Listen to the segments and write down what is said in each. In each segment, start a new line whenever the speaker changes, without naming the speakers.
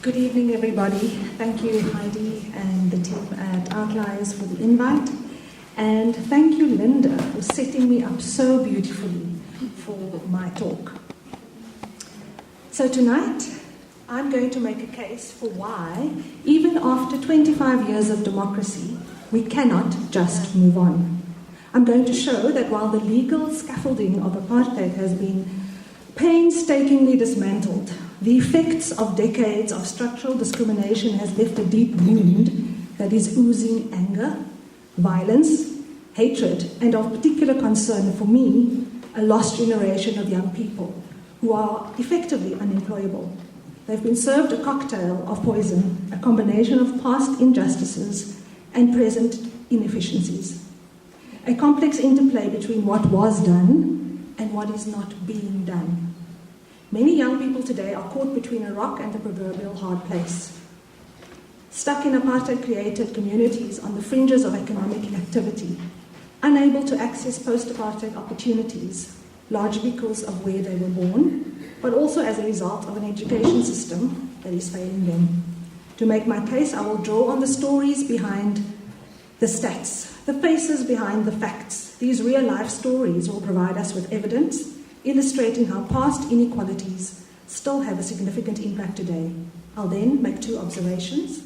Good evening, everybody. Thank you, Heidi and the team at Outliers for the invite. And thank you, Linda, for setting me up so beautifully for my talk. So tonight, I'm going to make a case for why, even after 25 years of democracy, we cannot just move on. I'm going to show that while the legal scaffolding of apartheid has been painstakingly dismantled, the effects of decades of structural discrimination has left a deep wound that is oozing anger, violence, hatred, and of particular concern for me, a lost generation of young people who are effectively unemployable. They've been served a cocktail of poison, a combination of past injustices and present inefficiencies, a complex interplay between what was done and what is not being done. Many young people today are caught between a rock and the proverbial hard place, stuck in apartheid-created communities on the fringes of economic activity, unable to access post-apartheid opportunities, largely because of where they were born, but also as a result of an education system that is failing them. To make my case, I will draw on the stories behind the stats, the faces behind the facts. These real-life stories will provide us with evidence illustrating how past inequalities still have a significant impact today. I'll then make two observations.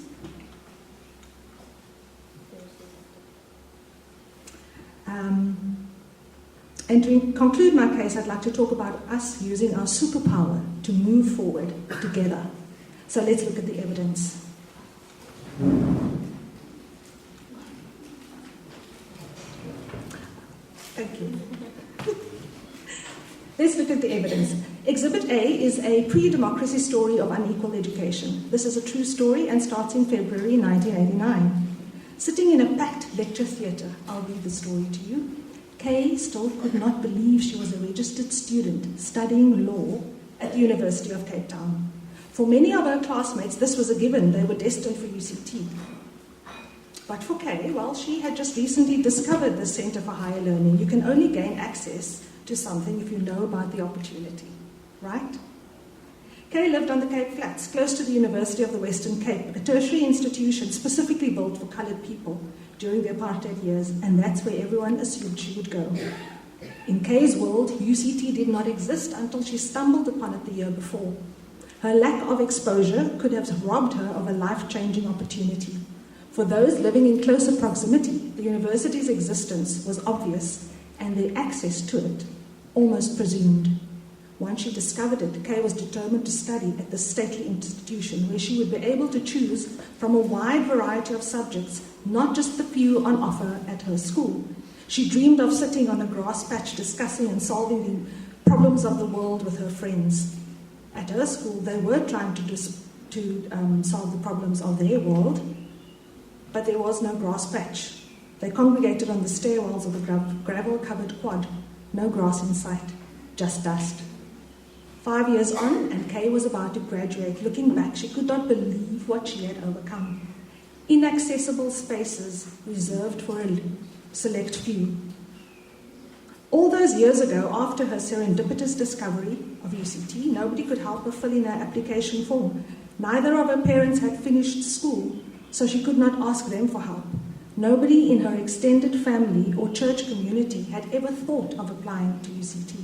And to conclude my case, I'd like to talk about us using our superpower to move forward together. So let's look at the evidence. Thank you. Let's look at the evidence. Exhibit A is a pre-democracy story of unequal education. This is a true story and starts in February 1989. Sitting in a packed lecture theatre, I'll read the story to you. Kay still could not believe she was a registered student studying law at the University of Cape Town. For many of her classmates, this was a given. They were destined for UCT. But for Kay, well, she had just recently discovered the Centre for Higher Learning. You can only gain access to something if you know about the opportunity, right? Kay lived on the Cape Flats, close to the University of the Western Cape, a tertiary institution specifically built for coloured people during the apartheid years, and that's where everyone assumed she would go. In Kay's world, UCT did not exist until she stumbled upon it the year before. Her lack of exposure could have robbed her of a life-changing opportunity. For those living in closer proximity, the university's existence was obvious, and their access to it almost presumed. Once she discovered it, Kay was determined to study at this stately institution where she would be able to choose from a wide variety of subjects, not just the few on offer at her school. She dreamed of sitting on a grass patch discussing and solving the problems of the world with her friends. At her school, they were trying to solve the problems of their world, but there was no grass patch. They congregated on the stairwells of the gravel-covered quad. No grass in sight, just dust. 5 years on, and Kay was about to graduate. Looking back, she could not believe what she had overcome. Inaccessible spaces reserved for a select few. All those years ago, after her serendipitous discovery of UCT, nobody could help her fill in her application form. Neither of her parents had finished school, so she could not ask them for help. Nobody in her extended family or church community had ever thought of applying to UCT.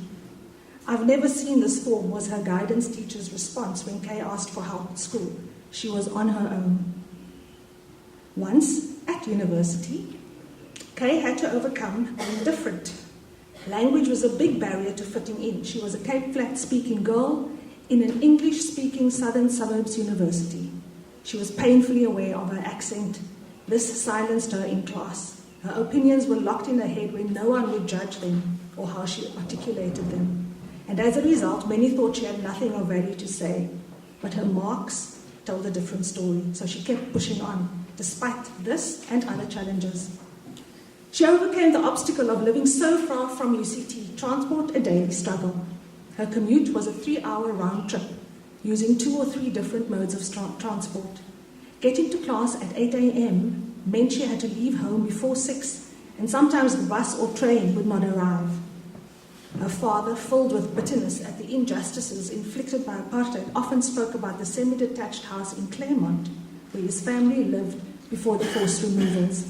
"I've never seen this form," was her guidance teacher's response when Kay asked for help at school. She was on her own. Once, at university, Kay had to overcome being different. Language was a big barrier to fitting in. She was a Cape Flat-speaking girl in an English-speaking southern suburbs university. She was painfully aware of her accent. This silenced her in class. Her opinions were locked in her head where no one would judge them or how she articulated them. And as a result, many thought she had nothing of value to say. But her marks told a different story, so she kept pushing on, despite this and other challenges. She overcame the obstacle of living so far from UCT, transport a daily struggle. Her commute was a 3-hour round trip, using 2 or 3 different modes of transport. Getting to class at 8 a.m. meant she had to leave home before 6, and sometimes the bus or train would not arrive. Her father, filled with bitterness at the injustices inflicted by apartheid, often spoke about the semi-detached house in Claremont, where his family lived before the forced removals.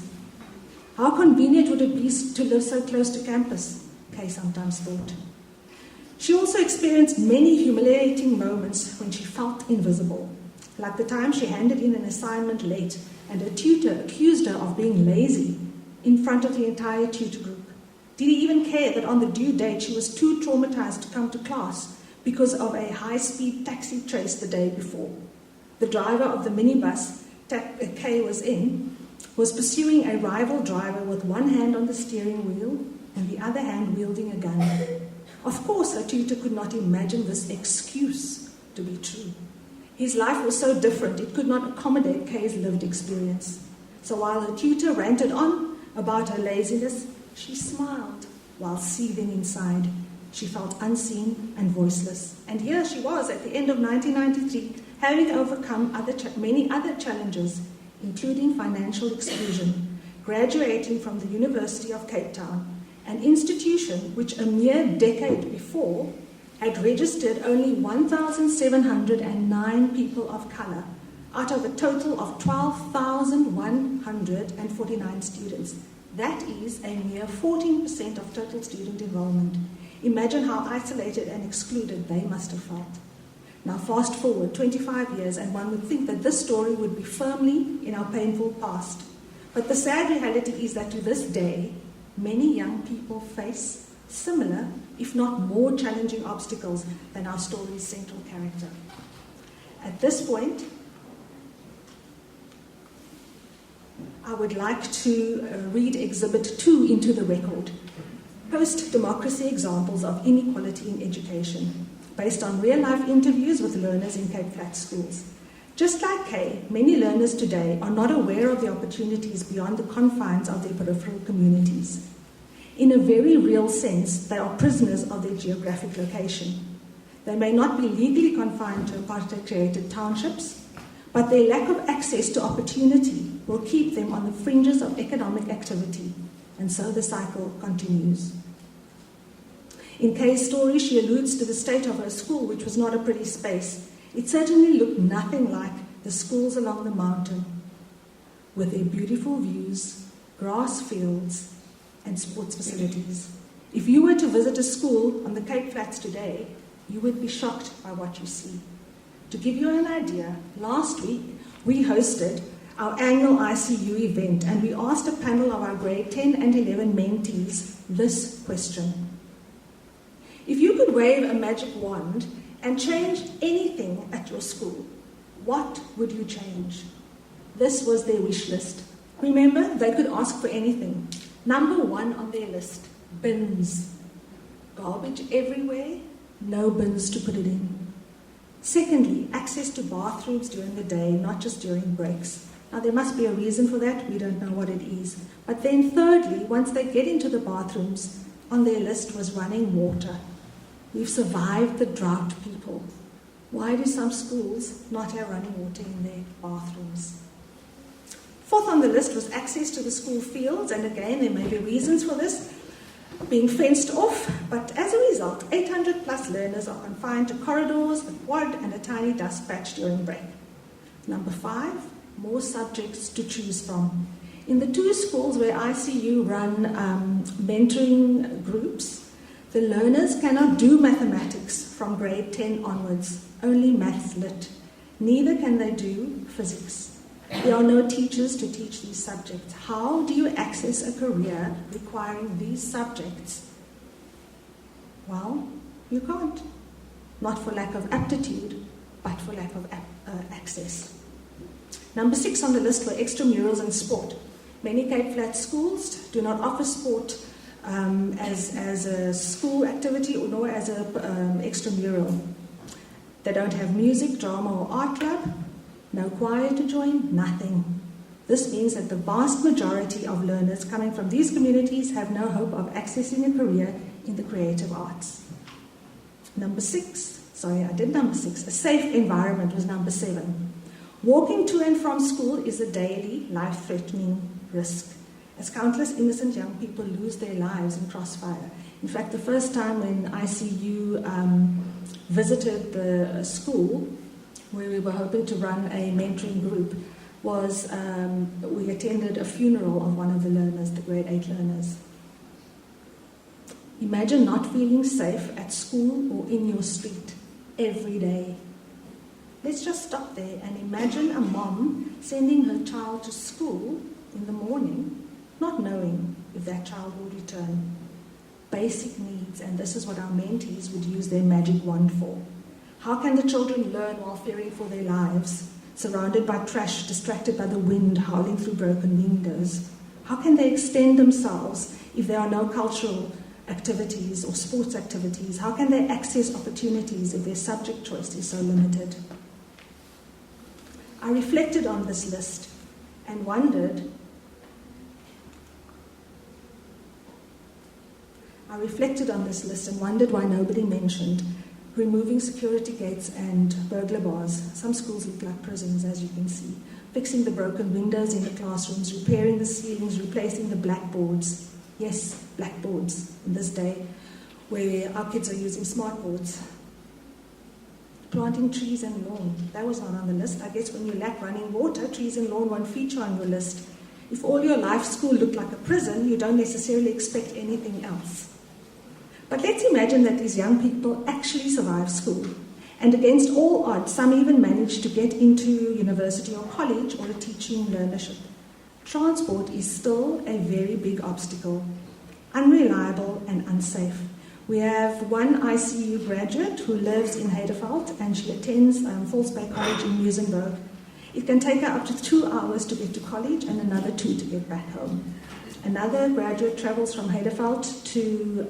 How convenient would it be to live so close to campus, Kay sometimes thought. She also experienced many humiliating moments when she felt invisible, like the time she handed in an assignment late and her tutor accused her of being lazy in front of the entire tutor group. Did he even care that on the due date she was too traumatized to come to class because of a high-speed taxi chase the day before? The driver of the minibus Kay was in was pursuing a rival driver with one hand on the steering wheel and the other hand wielding a gun. Of course, her tutor could not imagine this excuse to be true. His life was so different, it could not accommodate Kay's lived experience. So while her tutor ranted on about her laziness, she smiled while seething inside. She felt unseen and voiceless. And here she was at the end of 1993, having overcome many other challenges, including financial exclusion, graduating from the University of Cape Town, an institution which a mere decade before had registered only 1,709 people of colour out of a total of 12,149 students. That is a mere 14% of total student enrollment. Imagine how isolated and excluded they must have felt. Now fast forward 25 years and one would think that this story would be firmly in our painful past. But the sad reality is that to this day, many young people face similar, if not more challenging obstacles than our story's central character. At this point, I would like to read Exhibit 2 into the record, Post-Democracy Examples of Inequality in Education, based on real-life interviews with learners in Cape Flats schools. Just like Kay, many learners today are not aware of the opportunities beyond the confines of their peripheral communities. In a very real sense, they are prisoners of their geographic location. They may not be legally confined to apartheid-created townships, but their lack of access to opportunity will keep them on the fringes of economic activity, and so the cycle continues. In Kay's story, she alludes to the state of her school, which was not a pretty space. It certainly looked nothing like the schools along the mountain, with their beautiful views, grass fields, and sports facilities. If you were to visit a school on the Cape Flats today, you would be shocked by what you see. To give you an idea, last week we hosted our annual ICU event and we asked a panel of our grade 10 and 11 mentees this question. If you could wave a magic wand and change anything at your school, what would you change? This was their wish list. Remember, they could ask for anything. Number 1 on their list, bins. Garbage everywhere, no bins to put it in. Secondly, access to bathrooms during the day, not just during breaks. Now, there must be a reason for that. We don't know what it is. But then thirdly, once they get into the bathrooms, on their list was running water. We've survived the drought, people. Why do some schools not have running water in their bathrooms? Fourth on the list was access to the school fields, and again, there may be reasons for this, being fenced off, but as a result, 800 plus learners are confined to corridors, a quad, and a tiny dust patch during break. Number 5, more subjects to choose from. In the 2 schools where ICU run mentoring groups, the learners cannot do mathematics from grade 10 onwards, only maths lit. Neither can they do physics. There are no teachers to teach these subjects. How do you access a career requiring these subjects? Well, you can't. Not for lack of aptitude, but for lack of access. Number 6 on the list were extramurals and sport. Many Cape Flats schools do not offer sport as a school activity or nor as an extramural. They don't have music, drama or art club. No choir to join, nothing. This means that the vast majority of learners coming from these communities have no hope of accessing a career in the creative arts. Number 6, a safe environment was number 7. Walking to and from school is a daily, life-threatening risk, as countless innocent young people lose their lives in crossfire. In fact, the first time when ICU visited the school, where we were hoping to run a mentoring group, was we attended a funeral of one of the learners, the grade 8 learners. Imagine not feeling safe at school or in your street every day. Let's just stop there and imagine a mom sending her child to school in the morning, not knowing if that child will return. Basic needs, and this is what our mentees would use their magic wand for. How can the children learn while fearing for their lives, surrounded by trash, distracted by the wind, howling through broken windows? How can they extend themselves if there are no cultural activities or sports activities? How can they access opportunities if their subject choice is so limited? I reflected on this list and wondered why nobody mentioned removing security gates and burglar bars. Some schools look like prisons, as you can see. Fixing the broken windows in the classrooms, repairing the ceilings, replacing the blackboards. Yes, blackboards in this day where our kids are using smartboards. Planting trees and lawn. That was not on the list. I guess when you lack running water, trees and lawn won't feature on your list. If all your life school looked like a prison, you don't necessarily expect anything else. But let's imagine that these young people actually survive school. And against all odds, some even manage to get into university or college or a teaching learnership. Transport is still a very big obstacle, unreliable and unsafe. We have one ICU graduate who lives in Heidelberg and she attends Volksberg College in Muizenberg. It can take her up to 2 hours to get to college and another 2 to get back home. Another graduate travels from Heidelberg to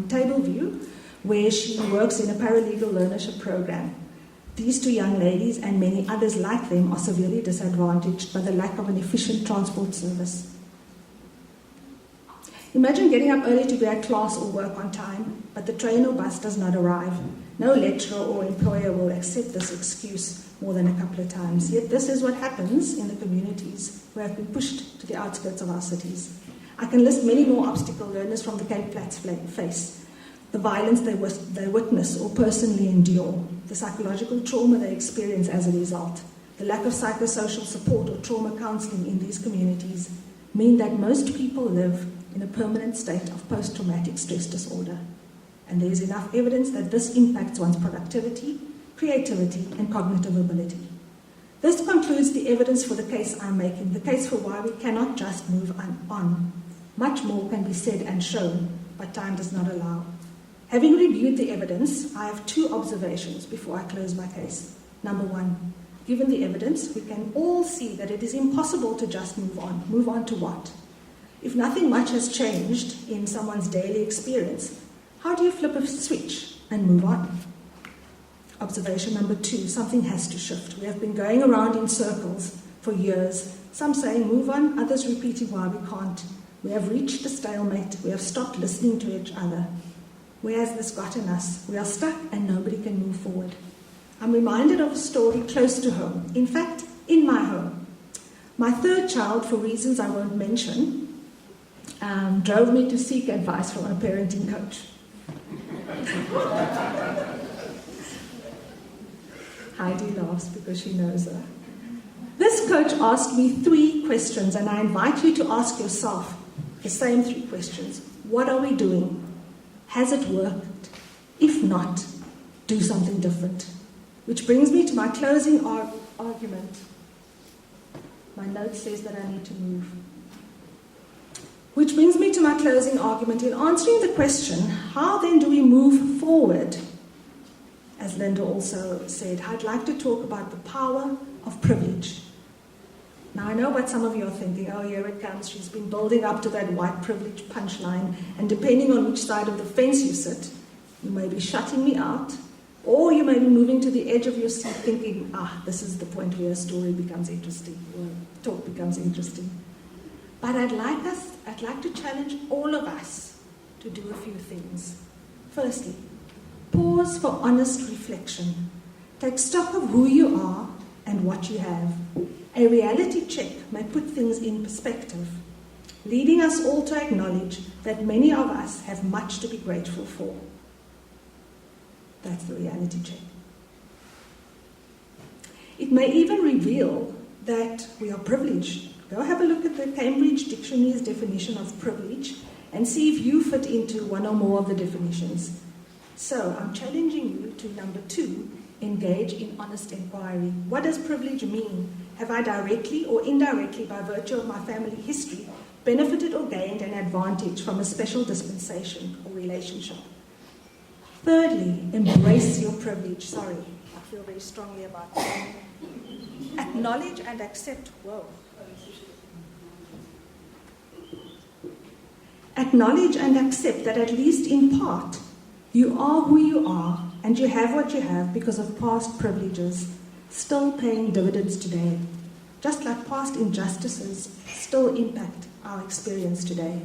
Tableview, where she works in a paralegal learnership program. These 2 young ladies and many others like them are severely disadvantaged by the lack of an efficient transport service. Imagine getting up early to be at class or work on time, but the train or bus does not arrive. No lecturer or employer will accept this excuse more than a couple of times. Yet this is what happens in the communities who have been pushed to the outskirts of our cities. I can list many more obstacle learners from the Cape Flats face. The violence they witness or personally endure, the psychological trauma they experience as a result, the lack of psychosocial support or trauma counselling in these communities mean that most people live in a permanent state of post-traumatic stress disorder. And there is enough evidence that this impacts one's productivity, creativity, and cognitive ability. This concludes the evidence for the case I'm making, the case for why we cannot just move on. Much more can be said and shown, but time does not allow. Having reviewed the evidence, I have 2 observations before I close my case. Number 1, given the evidence, we can all see that it is impossible to just move on. Move on to what? If nothing much has changed in someone's daily experience, how do you flip a switch and move on? Observation number 2, something has to shift. We have been going around in circles for years, some saying move on, others repeating why we can't. We have reached a stalemate. We have stopped listening to each other. Where has this gotten us? We are stuck and nobody can move forward. I'm reminded of a story close to home. In fact, in my home. My 3rd child, for reasons I won't mention, drove me to seek advice from a parenting coach. Heidi laughs because she knows her. This coach asked me 3 questions, and I invite you to ask yourself the same 3 questions. What are we doing? Has it worked? If not, do something different. Which brings me to my closing argument. My note says that I need to move. Which brings me to my closing argument. In answering the question, how then do we move forward? As Linda also said, I'd like to talk about the power of privilege. Now, I know what some of you are thinking. Oh, here it comes. She's been building up to that white privilege punchline. And depending on which side of the fence you sit, you may be shutting me out, or you may be moving to the edge of your seat thinking, this is the point where a story becomes interesting, or talk becomes interesting. But I'd like to challenge all of us to do a few things. Firstly, pause for honest reflection. Take stock of who you are and what you have. A reality check may put things in perspective. leading us all to acknowledge that many of us have much to be grateful for. That's the reality check. It may even reveal that we are privileged. Go have a look at the Cambridge Dictionary's definition of privilege and see if you fit into one or more of the definitions. So I'm challenging you to number 2, engage in honest inquiry. What does privilege mean? Have I directly or indirectly, by virtue of my family history, benefited or gained an advantage from a special dispensation or relationship? Thirdly, embrace your privilege. Sorry, I feel very strongly about that. Acknowledge and accept. Acknowledge and accept that at least in part, you are who you are and you have what you have because of past privileges, still paying dividends today, just like past injustices still impact our experience today.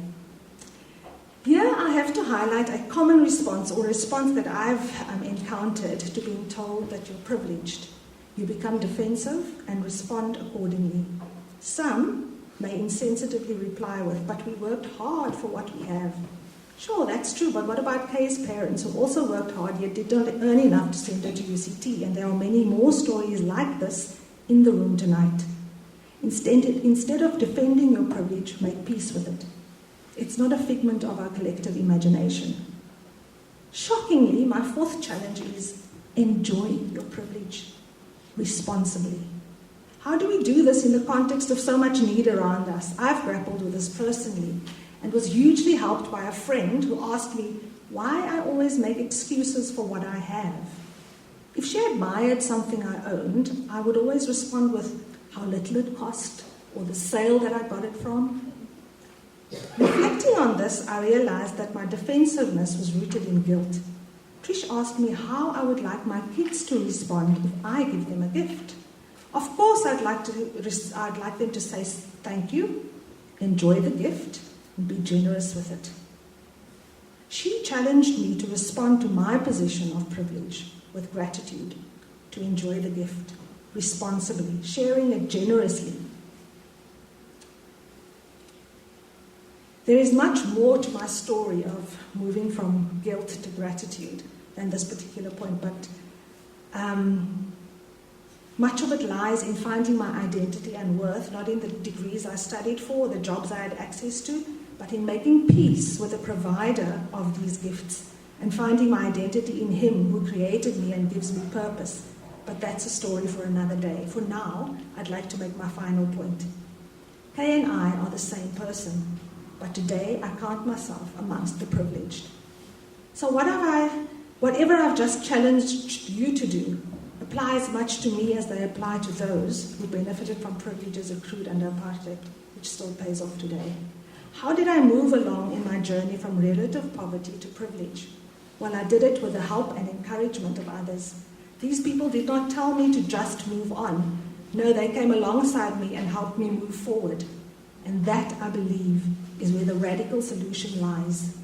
Here I have to highlight a common response or response that I've encountered to being told that you're privileged. You become defensive and respond accordingly. Some may insensitively reply with, but we worked hard for what we have. Sure, that's true, but what about Kay's parents who also worked hard yet did not earn enough to send her to UCT? And there are many more stories like this in the room tonight. Instead of defending your privilege, make peace with it. It's not a figment of our collective imagination. Shockingly, my 4th challenge is enjoy your privilege responsibly. How do we do this in the context of so much need around us? I've grappled with this personally and was hugely helped by a friend who asked me why I always make excuses for what I have. If she admired something I owned, I would always respond with how little it cost or the sale that I got it from. Reflecting on this, I realized that my defensiveness was rooted in guilt. Trish asked me how I would like my kids to respond if I give them a gift. Of course, I'd like them to say thank you, enjoy the gift, and be generous with it. She challenged me to respond to my position of privilege with gratitude, to enjoy the gift responsibly, sharing it generously. There is much more to my story of moving from guilt to gratitude than this particular point, but much of it lies in finding my identity and worth, not in the degrees I studied for, the jobs I had access to, but in making peace with the provider of these gifts and finding my identity in him who created me and gives me purpose. But that's a story for another day. For now, I'd like to make my final point. Kay and I are the same person, but today I count myself amongst the privileged. So whatever I've just challenged you to do apply as much to me as they apply to those who benefited from privileges accrued under apartheid, which still pays off today. How did I move along in my journey from relative poverty to privilege? Well, I did it with the help and encouragement of others. These people did not tell me to just move on. No, they came alongside me and helped me move forward. And that, I believe, is where the radical solution lies.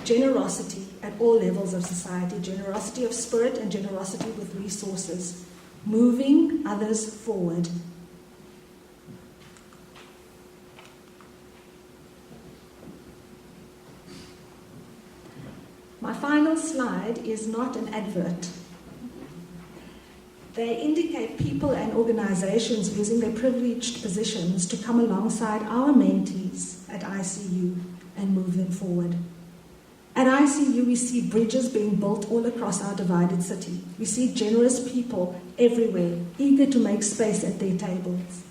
Generosity at all levels of society, generosity of spirit and generosity with resources, moving others forward. My final slide is not an advert. They indicate people and organizations using their privileged positions to come alongside our mentees at ICU and move them forward. At ICU, we see bridges being built all across our divided city. We see generous people everywhere, eager to make space at their tables.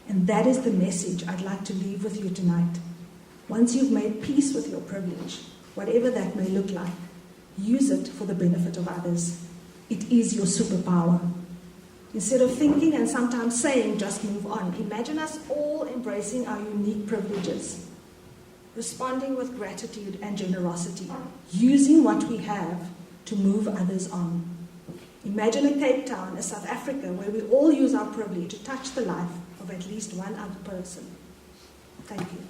And that is the message I'd like to leave with you tonight. Once you've made peace with your privilege, whatever that may look like, use it for the benefit of others. It is your superpower. Instead of thinking and sometimes saying, just move on, imagine us all embracing our unique privileges, responding with gratitude and generosity, using what we have to move others on. Imagine a Cape Town, a South Africa, where we all use our privilege to touch the life of at least one other person. Thank you.